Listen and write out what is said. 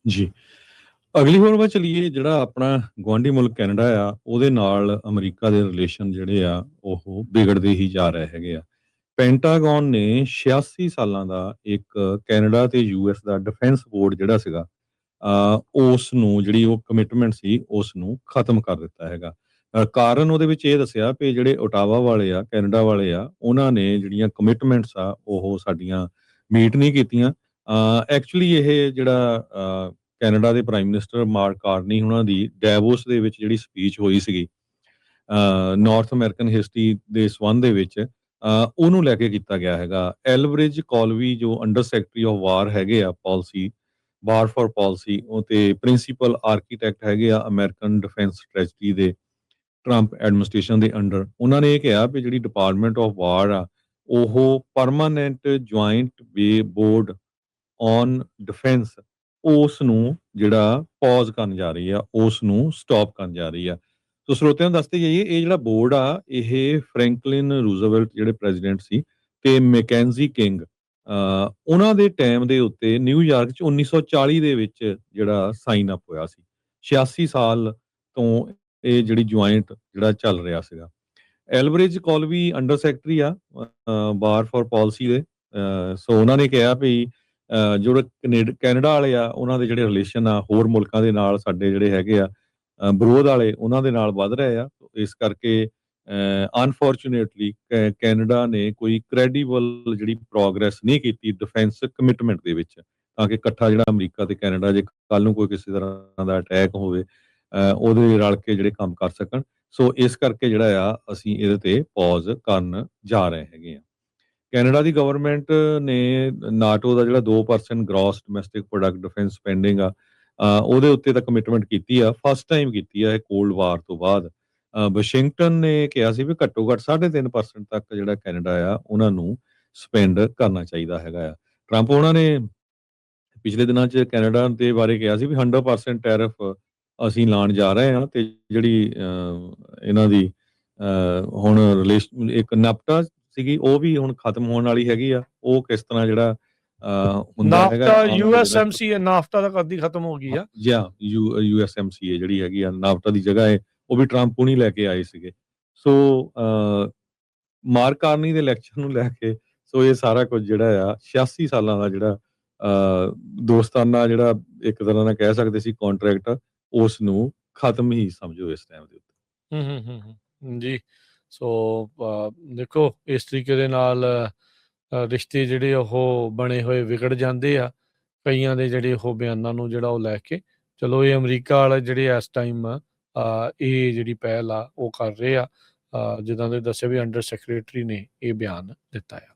ਜੀ। ਅਗਲੀ ਖਬਰ ਵੱਲ ਚਲੀਏ। ਜਿਹੜਾ ਆਪਣਾ ਗੁਆਂਢੀ ਮੁਲਕ ਕੈਨੇਡਾ ਆ, ਉਹਦੇ ਨਾਲ ਅਮਰੀਕਾ ਦੇ ਰਿਲੇਸ਼ਨ ਜਿਹੜੇ ਆ, ਉਹ ਵਿਗੜਦੇ ਹੀ ਜਾ ਰਹੇ ਹੈਗੇ ਆ। ਪੈਂਟਾਗਨ ਨੇ 86 ਸਾਲਾਂ ਦਾ ਇੱਕ ਕੈਨੇਡਾ ਤੇ ਯੂਐਸ ਦਾ ਡਿਫੈਂਸ ਬੋਰਡ ਜਿਹੜਾ ਸੀਗਾ, ਉਸ ਨੂੰ ਜਿਹੜੀ ਉਹ ਕਮਿਟਮੈਂਟ ਸੀ, ਉਸ ਨੂੰ ਖਤਮ ਕਰ ਦਿੱਤਾ ਹੈਗਾ। ਕਾਰਨ ਉਹਦੇ ਵਿੱਚ ਇਹ ਦੱਸਿਆ ਵੀ ਜਿਹੜੇ ਓਟਾਵਾ ਵਾਲੇ ਆ, ਕੈਨੇਡਾ ਵਾਲੇ ਆ, ਉਹਨਾਂ ਨੇ ਜਿਹੜੀਆਂ ਕਮਿਟਮੈਂਟਸ ਆ, ਉਹ ਸਾਡੀਆਂ ਮੀਟ ਨਹੀਂ ਕੀਤੀਆਂ। ਐਕਚੁਅਲੀ ਇਹ ਜਿਹੜਾ ਕੈਨੇਡਾ ਦੇ ਪ੍ਰਾਈਮ ਮਿਨਿਸਟਰ ਮਾਰਕ ਕਾਰਨੀ ਉਹਨਾਂ ਦੀ ਡੈਵੋਸ ਦੇ ਵਿੱਚ ਜਿਹੜੀ ਸਪੀਚ ਹੋਈ ਸੀਗੀ ਨਾਰਥ ਅਮਰੀਕਨ ਹਿਸਟਰੀ ਦੇ ਸੰਬੰਧ ਦੇ ਵਿੱਚ, ਉਹਨੂੰ ਲੈ ਕੇ ਕੀਤਾ ਗਿਆ ਹੈਗਾ। ਐਲਬ੍ਰਿਜ ਕੋਲਵੀ ਜੋ ਅੰਡਰ ਸੈਕਟਰੀ ਆਫ ਵਾਰ ਹੈਗੇ ਆ, ਪਾਲਿਸੀ ਵਾਰ ਫॉर ਪਾਲਿਸੀ, ਉਹ ਤੇ ਪ੍ਰਿੰਸੀਪਲ ਆਰਕੀਟੈਕਟ ਹੈਗੇ ਆ ਅਮਰੀਕਨ ਡਿਫੈਂਸ ਸਟ੍ਰੈਟਜੀ ਦੇ ਟਰੰਪ ਐਡਮਿਨਿਸਟ੍ਰੇਸ਼ਨ ਦੇ ਅੰਡਰ। ਉਹਨਾਂ ਨੇ ਇਹ ਕਿਹਾ ਵੀ ਜਿਹੜੀ ਡਿਪਾਰਟਮੈਂਟ ਆਫ ਵਾਰ ਆ, ਉਹ permanent joint way board on defence, ਉਸ ਨੂੰ ਜਿਹੜਾ ਪੌਜ਼ ਕਰਨ ਜਾ ਰਹੀ ਆ, ਉਸ ਨੂੰ ਸਟਾਪ ਕਰਨ ਜਾ ਰਹੀ ਆ। ਸੋ ਸਰੋਤਿਆਂ ਨੂੰ ਦੱਸਦੇ ਜਾਈਏ, ਇਹ ਜਿਹੜਾ ਬੋਰਡ ਆ, ਇਹ ਫਰੈਂਕਲਿਨ ਰੂਜ਼ਵੈਲਟ ਜਿਹੜੇ ਪ੍ਰੈਜ਼ੀਡੈਂਟ ਸੀ ਤੇ ਮੈਕੈਂਜੀ ਕਿੰਗ, ਉਹਨਾਂ ਦੇ ਟਾਈਮ ਦੇ ਉੱਤੇ ਨਿਊਯਾਰਕ 'ਚ 1940 ਦੇ ਵਿੱਚ ਜਿਹੜਾ ਸਾਈਨ ਅਪ ਹੋਇਆ ਸੀ। 86 ਸਾਲ ਤੋਂ ਇਹ ਜਿਹੜੀ ਜੁਆਇੰਟ ਜਿਹੜਾ ਚੱਲ ਰਿਹਾ ਸੀਗਾ। ਐਲਬ੍ਰਿਜ ਕੋਲਵੀ ਅੰਡਰ ਸੈਕਟਰੀ ਆ ਵਾਰ ਫॉर ਪਾਲਿਸੀ ਦੇ। ਸੋ ਉਹਨਾਂ ਨੇ ਕਿਹਾ ਵੀ ਜਿਹੜੇ ਕੈਨੇਡਾ ਵਾਲੇ ਆ, ਉਹਨਾਂ ਦੇ ਜਿਹੜੇ ਰਿਲੇਸ਼ਨ ਆ ਹੋਰ ਮੁਲਕਾਂ ਦੇ ਨਾਲ, ਸਾਡੇ ਜਿਹੜੇ ਹੈਗੇ ਆ ਵਿਰੋਧ ਵਾਲੇ, ਉਹਨਾਂ ਦੇ ਨਾਲ ਵੱਧ ਰਹੇ ਆ। ਇਸ ਕਰਕੇ ਅਨਫੋਰਚੂਨੇਟਲੀ ਕੈਨੇਡਾ ਨੇ ਕੋਈ ਕ੍ਰੈਡੀਬਲ ਜਿਹੜੀ ਪ੍ਰੋਗਰੈਸ ਨਹੀਂ ਕੀਤੀ ਡਿਫੈਂਸ ਕਮਿਟਮੈਂਟ ਦੇ ਵਿੱਚ, ਤਾਂ ਕਿ ਇਕੱਠਾ ਜਿਹੜਾ ਅਮਰੀਕਾ ਤੇ ਕੈਨੇਡਾ, ਜੇ ਕੱਲ ਨੂੰ ਕੋਈ ਕਿਸੇ ਤਰ੍ਹਾਂ ਦਾ ਅਟੈਕ ਹੋਵੇ, ਉਹਦੇ ਰਲ ਕੇ ਜਿਹੜੇ ਕੰਮ ਕਰ ਸਕਣ। ਸੋ ਇਸ ਕਰਕੇ ਜਿਹੜਾ ਆ, ਅਸੀਂ ਇਹਦੇ ਤੇ ਪੌਜ਼ ਕਰਨ ਜਾ ਰਹੇ ਹੈਗੇ ਆ। ਕੈਨੇਡਾ ਦੀ ਗਵਰਨਮੈਂਟ ਨੇ ਨਾਟੋ ਦਾ ਜਿਹੜਾ 2% gross domestic product defence spending ਆ, ਉਹਦੇ ਉੱਤੇ ਤਾਂ ਕਮਿਟਮੈਂਟ ਕੀਤੀ ਆ, ਫਸਟ ਟਾਈਮ ਕੀਤੀ ਆ ਇਹ ਕੋਲਡ ਵਾਰ ਤੋਂ ਬਾਅਦ। ਵਾਸ਼ਿੰਗਟਨ ਨੇ ਕਿਹਾ ਸੀ ਵੀ ਘੱਟੋ ਘੱਟ 3.5% ਤੱਕ ਜਿਹੜਾ ਕੈਨੇਡਾ ਆ, ਉਹਨਾਂ ਨੂੰ ਸਪੈਂਡ ਕਰਨਾ ਚਾਹੀਦਾ ਹੈਗਾ ਆ। ਟਰੰਪ ਉਹਨਾਂ ਨੇ ਪਿਛਲੇ ਦਿਨਾਂ 'ਚ ਕੈਨੇਡਾ ਦੇ ਬਾਰੇ ਕਿਹਾ ਸੀ ਵੀ 100% ਟੈਰਿਫ ਅਸੀਂ ਲਾਉਣ ਜਾ ਰਹੇ ਹਾਂ, ਤੇ ਜਿਹੜੀ ਇਹਨਾਂ ਦੀ ਹੁਣ ਰਿਲੇਸ਼ਨ ਇੱਕ ਨੈਫਟਾ ਸੀਗੀ, ਉਹ ਵੀ ਹੁਣ ਖਤਮ ਹੋਣ ਵਾਲੀ ਹੈਗੀ ਆ। ਉਹ ਕਿਸ ਤਰ੍ਹਾਂ ਜਿਹੜਾ ਹੁੰਦਾ ਹੈਗਾ, ਨਾਫਟਾ ਯੂਐਸਐਮਸੀਏ ਨਾਫਟਾ ਤਾਂ ਕਦੀ ਖਤਮ ਹੋ ਗਈ ਆ। ਯੂਐਸਐਮਸੀਏ ਜਿਹੜੀ ਹੈਗੀ ਆ, ਨਾਫਟਾ ਦੀ ਜਗ੍ਹਾ ਹੈ, ਉਹ ਵੀ ਟਰੰਪ ਹੁਣੀ ਲੈ ਕੇ ਆਏ ਸੀਗੇ। ਸੋ ਮਾਰਕ ਕਾਰਨੀ ਦੇ ਇਲੈਕਸ਼ਨ ਨੂੰ ਲੈ ਕੇ, ਸੋ ਇਹ ਸਾਰਾ ਕੁਝ ਜਿਹੜਾ ਆ 86 ਸਾਲਾਂ ਦਾ ਜਿਹੜਾ ਦੋਸਤਾਨਾ ਜਿਹੜਾ ਇੱਕ ਤਰ੍ਹਾਂ ਨਾਲ ਕਹਿ ਸਕਦੇ ਸੀ ਕੰਟਰੈਕਟ, ਉਸ ਨੂੰ ਖਤਮ ਹੀ ਸਮਝੋ ਇਸ ਟਾਈਮ ਦੇ ਉੱਤੇ। ਜੀ। ਸੋ ਦੇਖੋ, ਇਸ ਤਰੀਕੇ ਦੇ ਨਾਲ ਰਿਸ਼ਤੇ ਜਿਹੜੇ ਉਹ ਬਣੇ ਹੋਏ ਵਿਗੜ ਜਾਂਦੇ ਆ ਕਈਆਂ ਦੇ, ਜਿਹੜੇ ਉਹ ਬਿਆਨਾਂ ਨੂੰ ਜਿਹੜਾ ਉਹ ਲੈ ਕੇ। ਚਲੋ, ਇਹ ਅਮਰੀਕਾ ਵਾਲੇ ਜਿਹੜੇ ਇਸ ਟਾਈਮ ਇਹ ਜਿਹੜੀ ਪਹਿਲ ਆ ਉਹ ਕਰ ਰਹੇ ਆ, ਜਿੱਦਾਂ ਦੇ ਦੱਸਿਆ ਵੀ ਅੰਡਰ ਸੈਕਟਰੀ ਨੇ ਇਹ ਬਿਆਨ ਦਿੱਤਾ ਆ।